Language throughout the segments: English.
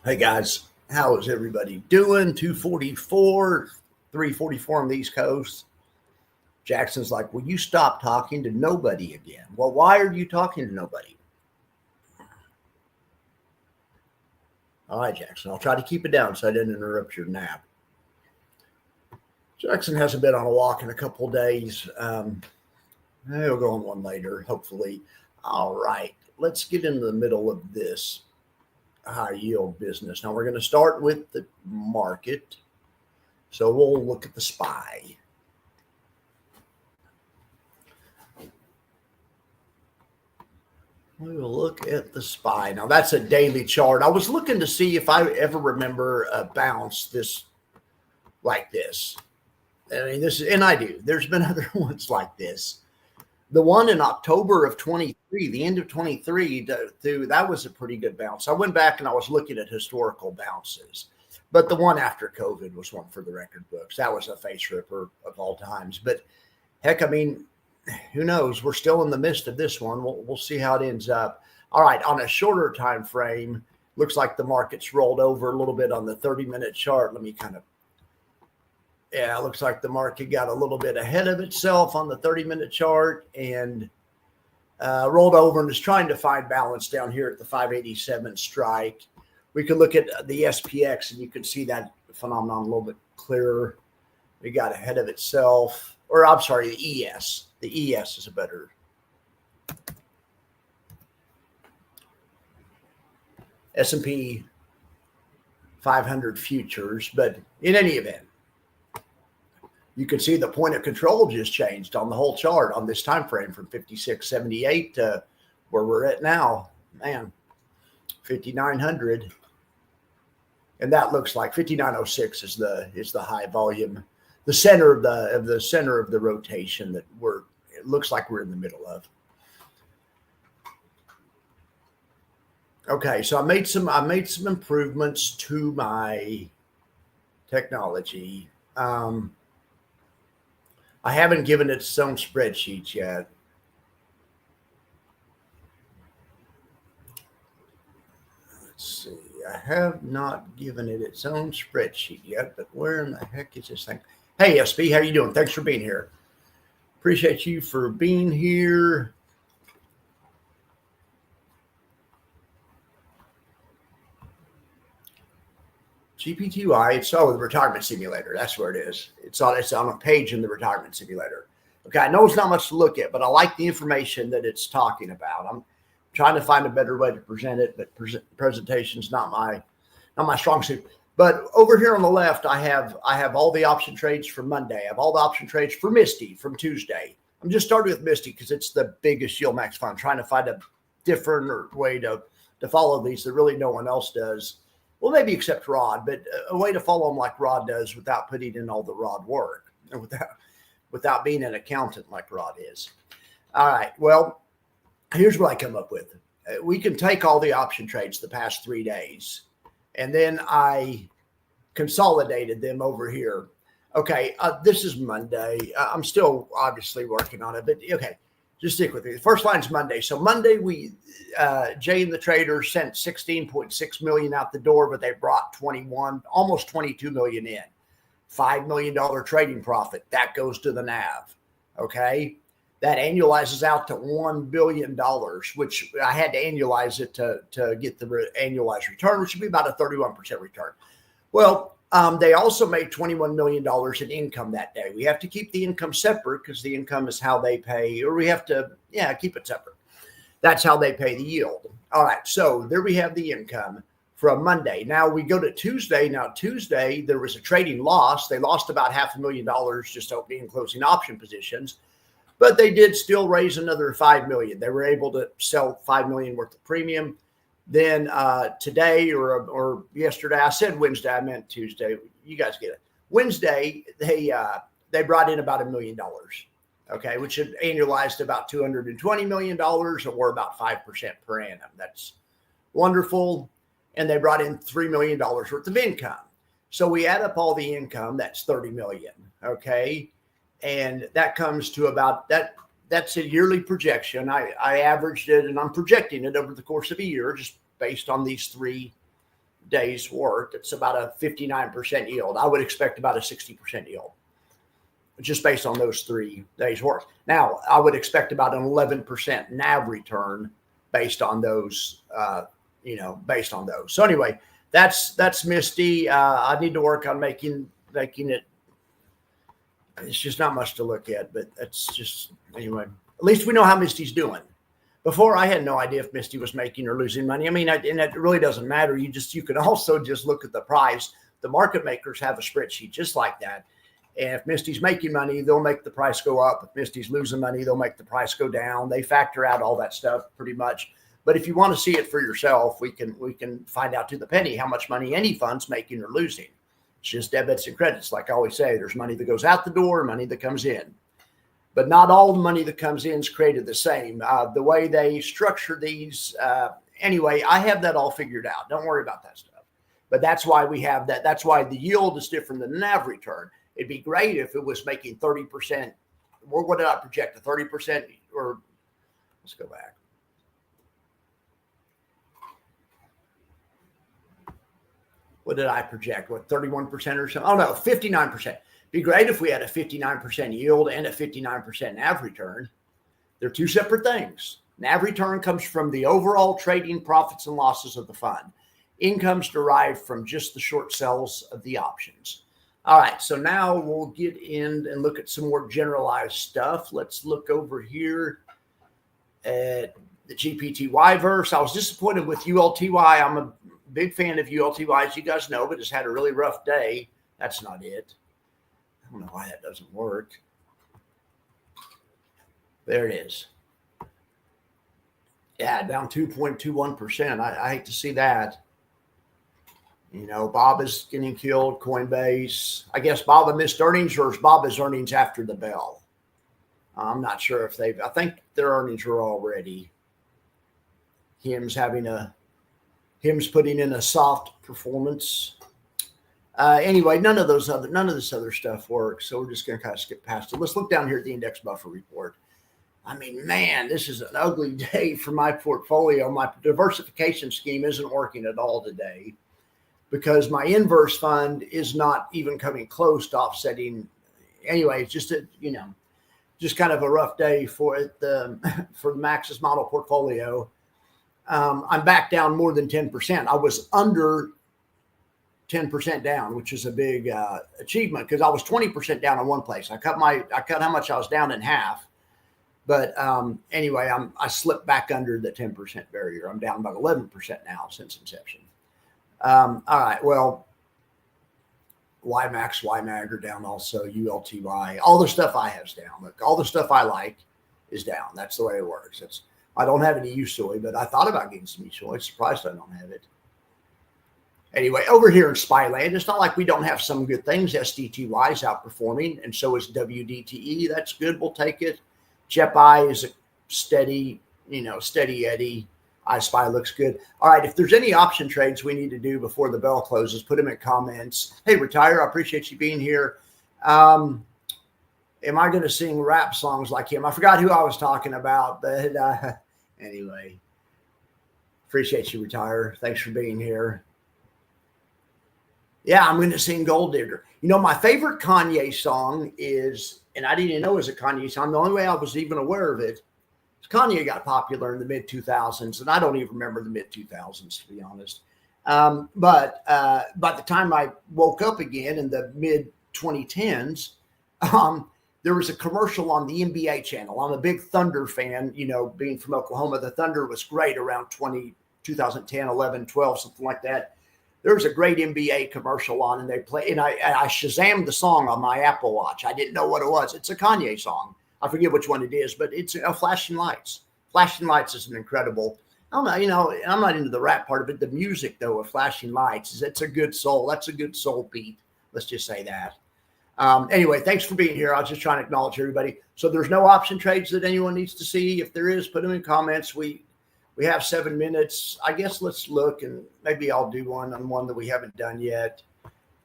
Hey guys, how is everybody doing? 244, 344 on the East Coast. Jackson's like, will you stop talking to nobody again? Well, why are you talking to nobody? All right, Jackson, I'll try to keep it down so I didn't interrupt your nap. Jackson hasn't been on a walk in a couple of days. He'll go on one later, hopefully. All right, let's get into the middle of this high yield business. Now we're going to start with the market. So we'll look at the SPY. We will look at the SPY. Now that's a daily chart. I was looking to see if I ever remember a bounce this like this. I mean, this is, and I do. There's been other ones like this. The one in October of 23, the end of 23, that was a pretty good bounce. I went back and I was looking at historical bounces. But the one after COVID was one for the record books. That was a face ripper of all times. But heck, I mean, who knows? We're still in the midst of this one. We'll see how it ends up. All right, on a shorter time frame, looks like the market's rolled over a little bit on the 30-minute chart. Let me kind of, yeah, it looks like the market got a little bit ahead of itself on the 30-minute chart and rolled over and is trying to find balance down here at the 587 strike. We could look at the SPX and you can see that phenomenon a little bit clearer. It got ahead of itself, or I'm sorry, the ES. The ES is a better. S&P 500 futures, but in any event, you can see the point of control just changed on the whole chart on this time frame from 56.78 to where we're at now. Man, 5,900. And that looks like 5906 is the high volume, the center of the rotation that it looks like we're in the middle of. Okay, so I made some improvements to my technology. I haven't given it its own spreadsheets yet. Let's see. I have not given it its own spreadsheet yet, but where in the heck is this thing? Hey, SB, how you doing? Thanks for being here. Appreciate you for being here. GPT-UI, it's the retirement simulator. That's where it is. It's on a page in the retirement simulator. Okay, I know it's not much to look at, but I like the information that it's talking about. I'm trying to find a better way to present it, but presentation's not my strong suit. But over here on the left, I have all the option trades for Monday. I have all the option trades for Misty from Tuesday. I'm just starting with Misty because it's the biggest yield max fund. Trying to find a different way to follow these that really no one else does. Well, maybe except Rod, but a way to follow them like Rod does without putting in all the Rod work and without being an accountant like Rod is. All right. Well, here's what I come up with. We can take all the option trades the past 3 days, and then I consolidated them over here. Okay. This is Monday. I'm still obviously working on it, but okay. Just stick with me. The first line's Monday. So Monday, Jay and the traders sent 16.6 million out the door, but they brought almost 22 million in. $5 million trading profit. That goes to the NAV. Okay. That annualizes out to $1 billion, which I had to annualize it to get the annualized return, which would be about a 31% return. Well, they also made $21 million in income that day. We have to keep the income separate because the income is how they pay, or we have to, keep it separate. That's how they pay the yield. All right. So there we have the income from Monday. Now we go to Tuesday. Now Tuesday, there was a trading loss. They lost about $500,000 just opening and closing option positions, but they did still raise another $5 million. They were able to sell $5 million worth of premium. Then today or yesterday, I said Wednesday, I meant Tuesday. You guys get it. Wednesday, they brought in about $1 million, okay, which had annualized about $220 million or about 5% per annum. That's wonderful. And they brought in $3 million worth of income. So we add up all the income, that's $30 million, okay? And that comes to about that. That's a yearly projection. I averaged it and I'm projecting it over the course of a year just based on these three days worked, it's about a 59% yield. I would expect about a 60% yield, just based on those 3 days worked. Now, I would expect about an 11% NAV return based on those, based on those. So anyway, that's Misty. I need to work on making it. It's just not much to look at, but that's just, anyway, at least we know how Misty's doing. Before, I had no idea if Misty was making or losing money. I mean, and it really doesn't matter. You can also just look at the price. The market makers have a spreadsheet just like that. And if Misty's making money, they'll make the price go up. If Misty's losing money, they'll make the price go down. They factor out all that stuff pretty much. But if you want to see it for yourself, we can find out to the penny how much money any fund's making or losing. It's just debits and credits. Like I always say, there's money that goes out the door, money that comes in. But not all the money that comes in is created the same. The way they structure these, anyway, I have that all figured out. Don't worry about that stuff. But that's why we have that. That's why the yield is different than the NAV return. It'd be great if it was making 30%. What did I project? A 30%? Or let's go back. What did I project? What, 31% or something? Oh, no, 59%. Be great if we had a 59% yield and a 59% NAV return. They're 2 separate things. NAV return comes from the overall trading profits and losses of the fund. Income's derived from just the short sells of the options. All right, so now we'll get in and look at some more generalized stuff. Let's look over here at the GPTY verse. I was disappointed with ULTY. I'm a big fan of ULTY, as you guys know, but it's had a really rough day. That's not it. I don't know why that doesn't work. There it is. Yeah, down 2.21%. I hate to see that. You know, Bob is getting killed. Coinbase. I guess Bob missed earnings, or is Bob's earnings after the bell? I'm not sure if they've. I think their earnings were already. Him's putting in a soft performance. Anyway, none of this other stuff works. So we're just going to kind of skip past it. Let's look down here at the index buffer report. I mean, man, this is an ugly day for my portfolio. My diversification scheme isn't working at all today because my inverse fund is not even coming close to offsetting. Anyway, it's just just kind of a rough day for the Max's model portfolio. I'm back down more than 10%. I was under 10% down, which is a big achievement because I was 20% down in one place. I cut how much I was down in half. But anyway, I slipped back under the 10% barrier. I'm down about 11% now since inception. All right, well, YMAX, YMAG are down also, ULTY. All the stuff I have is down. Look, all the stuff I like is down. That's the way it works. I don't have any USOI, but I thought about getting some USOI. Surprised I don't have it. Anyway, over here in Spyland, it's not like we don't have some good things. SDTY is outperforming, and so is WDTE. That's good. We'll take it. JEPI is a steady Eddie. iSpy looks good. All right, if there's any option trades we need to do before the bell closes, put them in comments. Hey, Retire, I appreciate you being here. Am I going to sing rap songs like him? I forgot who I was talking about, but anyway, appreciate you, Retire. Thanks for being here. Yeah, I'm going to sing Gold Digger. You know, my favorite Kanye song is, and I didn't even know it was a Kanye song. The only way I was even aware of it is Kanye got popular in the mid-2000s, and I don't even remember the mid-2000s, to be honest. But by the time I woke up again in the mid-2010s, there was a commercial on the NBA channel. I'm a big Thunder fan, you know, being from Oklahoma. The Thunder was great around 2010, 11, 12, something like that. There was a great NBA commercial on, and they play, and I Shazammed the song on my Apple Watch. I didn't know what it was. It's a Kanye song. I forget which one it is, but it's Flashing Lights. Flashing Lights is an incredible. I'm not into the rap part of it. The music though of Flashing Lights it's a good soul. That's a good soul beat. Let's just say that. Anyway, thanks for being here. I was just trying to acknowledge everybody. So there's no option trades that anyone needs to see. If there is, put them in comments. We have 7 minutes. I guess let's look, and maybe I'll do one that we haven't done yet.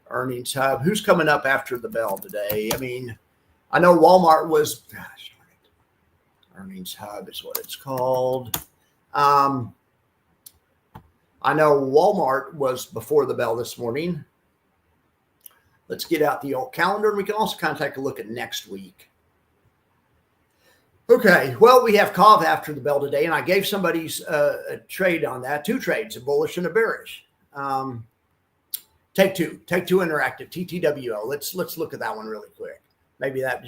Earnings Hub. Who's coming up after the bell today? I mean, I know Walmart was, gosh, Earnings Hub is what it's called. I know Walmart was before the bell this morning. Let's get out the old calendar, and we can also kind of take a look at next week. Okay, well, we have COV after the bell today, and I gave somebody a trade on that, 2 trades, a bullish and a bearish. Take two Interactive, TTWO. Let's look at that one really quick. Maybe that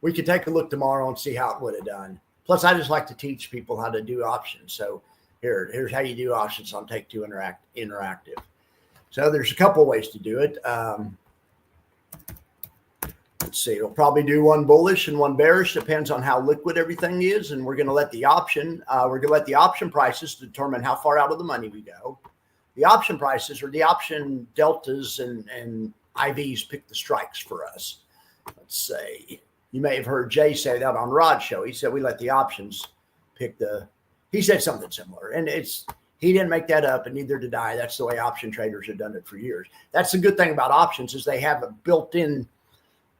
we could take a look tomorrow and see how it would have done. Plus, I just like to teach people how to do options. So here's how you do options on Take Two Interactive. So there's a couple ways to do it. Let's see, we'll probably do one bullish and one bearish, depends on how liquid everything is. And we're going to let the option prices determine how far out of the money we go. The option prices or the option deltas and IVs pick the strikes for us. Let's say, you may have heard Jay say that on Rod's show. He said we let the options pick he said something similar. And he didn't make that up, and neither did I. That's the way option traders have done it for years. That's the good thing about options, is they have a built-in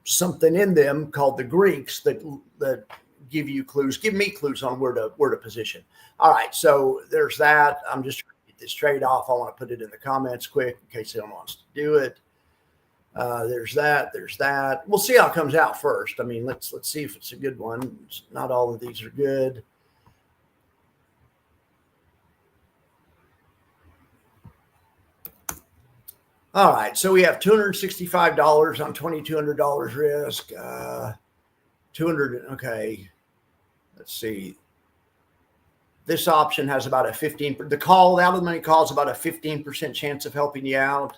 something in them called the Greeks that give you clues, give me clues on where to position. All right, so there's that. I'm just trying to get this trade off. I want to put it in the comments quick in case anyone wants to do it. There's that. We'll see how it comes out first. I mean, let's see if it's a good one. Not all of these are good. All right, so we have $265 on $2,200 risk. 200. Okay, let's see. This option has about a 15%. The out of the money call is about a 15% chance of helping you out.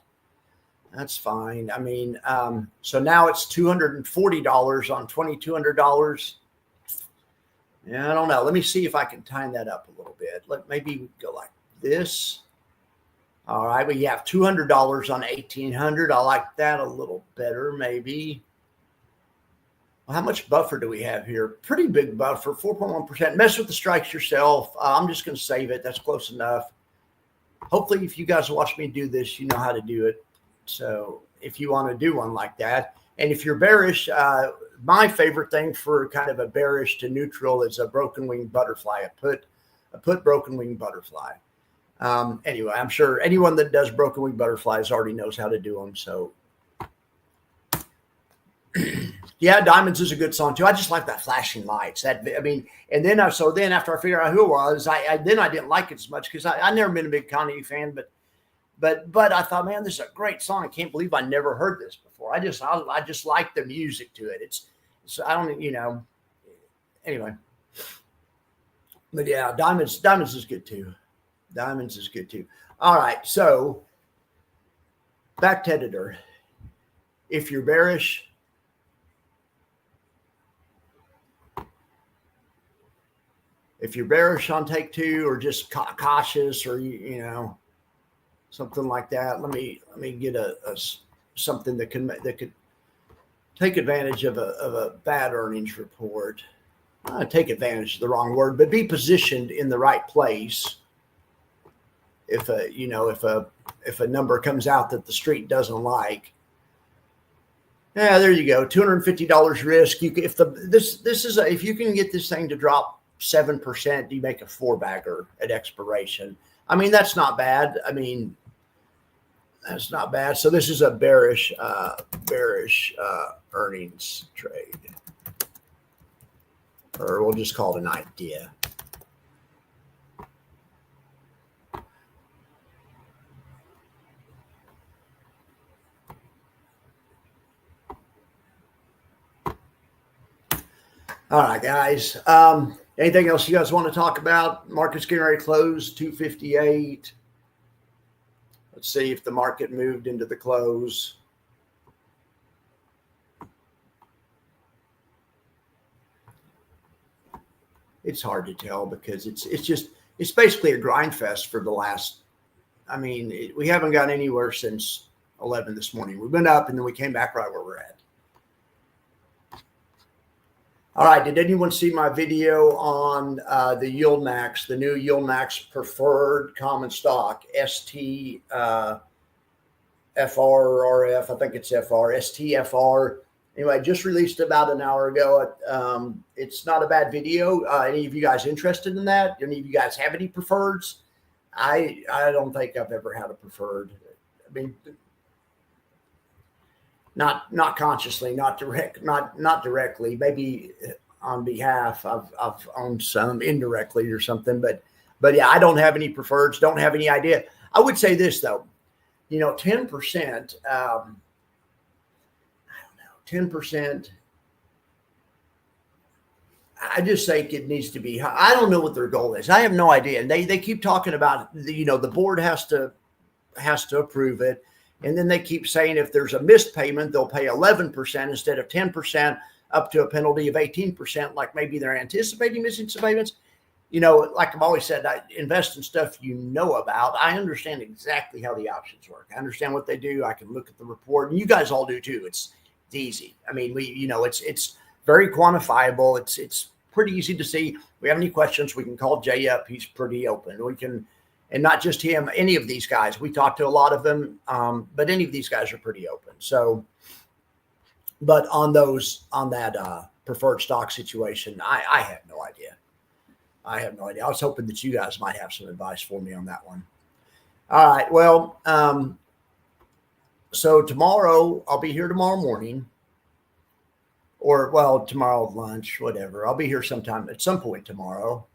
That's fine. I mean, so now it's $240 on $2,200. Yeah, I don't know. Let me see if I can time that up a little bit. Maybe we go like this. All right, we have $200 on $1,800. I like that a little better, maybe. Well, how much buffer do we have here? Pretty big buffer, 4.1%. Mess with the strikes yourself. I'm just going to save it. That's close enough. Hopefully, if you guys watch me do this, you know how to do it. So if you want to do one like that, and if you're bearish, my favorite thing for kind of a bearish to neutral is a broken wing butterfly, a put broken wing butterfly. Anyway, I'm sure anyone that does broken wing butterflies already knows how to do them. So yeah, Diamonds is a good song too. I just like that flashing lights. And then after I figured out who it was, I didn't like it as much because I never been a big Kanye fan, but I thought, man, this is a great song. I can't believe I never heard this before. I just like the music to it. I don't, anyway. But yeah, Diamonds is good too. Diamonds is good too. All right, so back to editor. If you're bearish, on take two, or just cautious, or something like that, let me get something that could take advantage of a bad earnings report. Take advantage is the wrong word, but be positioned in the right place. If a number comes out that the street doesn't like, yeah, there you go. $250 risk. If you can get this thing to drop 7%, you make a 4-bagger at expiration. I mean, that's not bad. That's not bad. So this is a bearish earnings trade, or we'll just call it an idea. All right, guys. Anything else you guys want to talk about? Market's getting ready to close 258. Let's see if the market moved into the close. It's hard to tell because it's basically a grind fest for the last. We haven't gone anywhere since 11 this morning. We went up and then we came back right where we're at. All right. Did anyone see my video on the Yield Max, the new Yield Max preferred common stock, STFR or RF? I think it's FR, STFR. Anyway, just released about an hour ago. It's not a bad video. Any of you guys interested in that? Any of you guys have any preferreds? I don't think I've ever had a preferred. I mean, not consciously, not directly. Maybe on behalf, I've owned some indirectly or something, but yeah, I don't have any preferreds. Don't have any idea. I would say this though, 10%. I don't know, 10%. I just think it needs to be. I don't know what their goal is. I have no idea. And they keep talking about the board has to approve it, and then they keep saying if there's a missed payment, they'll pay 11% instead of 10%, up to a penalty of 18%. Like maybe they're anticipating missing some payments. Like I've always said, I invest in stuff about. I understand exactly how the options work. I understand what they do. I can look at the report, and you guys all do too. It's easy. I mean, it's very quantifiable. It's pretty easy to see. If we have any questions, we can call Jay up. He's pretty open. We can, and not just him, any of these guys. We talk to a lot of them, but any of these guys are pretty open. So, but on that preferred stock situation, I have no idea. I have no idea. I was hoping that you guys might have some advice for me on that one. All right. Well, so tomorrow, I'll be here tomorrow morning. Or, tomorrow lunch, whatever. I'll be here sometime at some point tomorrow.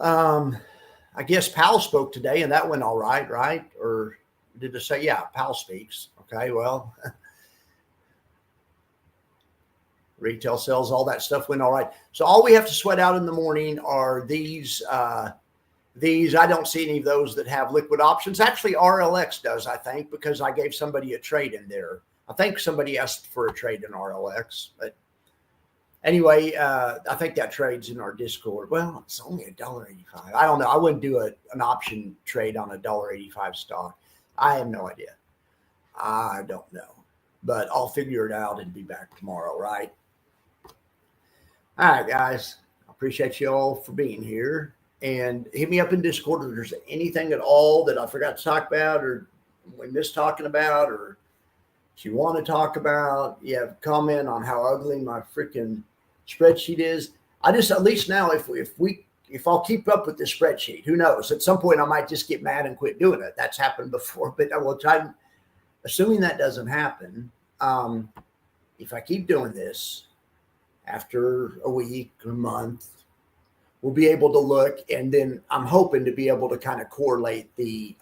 I guess Powell spoke today, and that went all right, right? Or did it say, yeah, Powell speaks. Okay, well, retail sales, all that stuff went all right. So all we have to sweat out in the morning are these. I don't see any of those that have liquid options. Actually, RLX does, I think, because I gave somebody a trade in there. I think somebody asked for a trade in RLX, but anyway, I think that trade's in our Discord. Well, it's only $1.85. I don't know. I wouldn't do an option trade on $1.85 stock. I have no idea. I don't know, but I'll figure it out and be back tomorrow, right? All right, guys. I appreciate you all for being here, and hit me up in Discord if there's anything at all that I forgot to talk about or we missed talking about, or if you want to talk about, you have a comment on how ugly my freaking spreadsheet is. I just, at least now, if I'll keep up with this spreadsheet, who knows? At some point, I might just get mad and quit doing it. That's happened before, but I will try. Assuming that doesn't happen, if I keep doing this, after a week or a month, we'll be able to look, and then I'm hoping to be able to kind of correlate the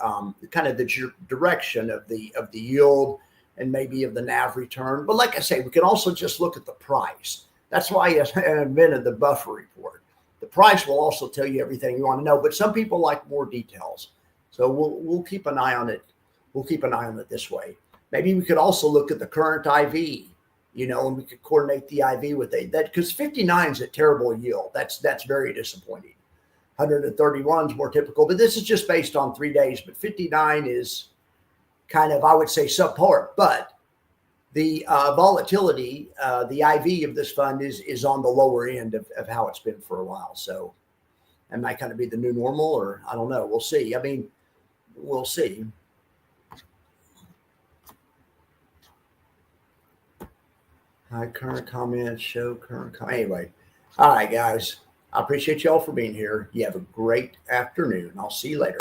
direction of the yield and maybe of the NAV return. But like I say, we can also just look at the price. That's why I invented the buffer report. The price will also tell you everything you want to know, but some people like more details. So we'll keep an eye on it. We'll keep an eye on it this way. Maybe we could also look at the current IV, and we could coordinate the IV with that, because 59 is a terrible yield. That's very disappointing. 131 is more typical, but this is just based on 3 days. But 59 is kind of, I would say, subpar. But the volatility, the IV of this fund is on the lower end of how it's been for a while. So that might kind of be the new normal, or I don't know. We'll see. I mean, we'll see. Hi, current comments, show current comment. Anyway, all right, guys. I appreciate y'all for being here. You have a great afternoon. I'll see you later.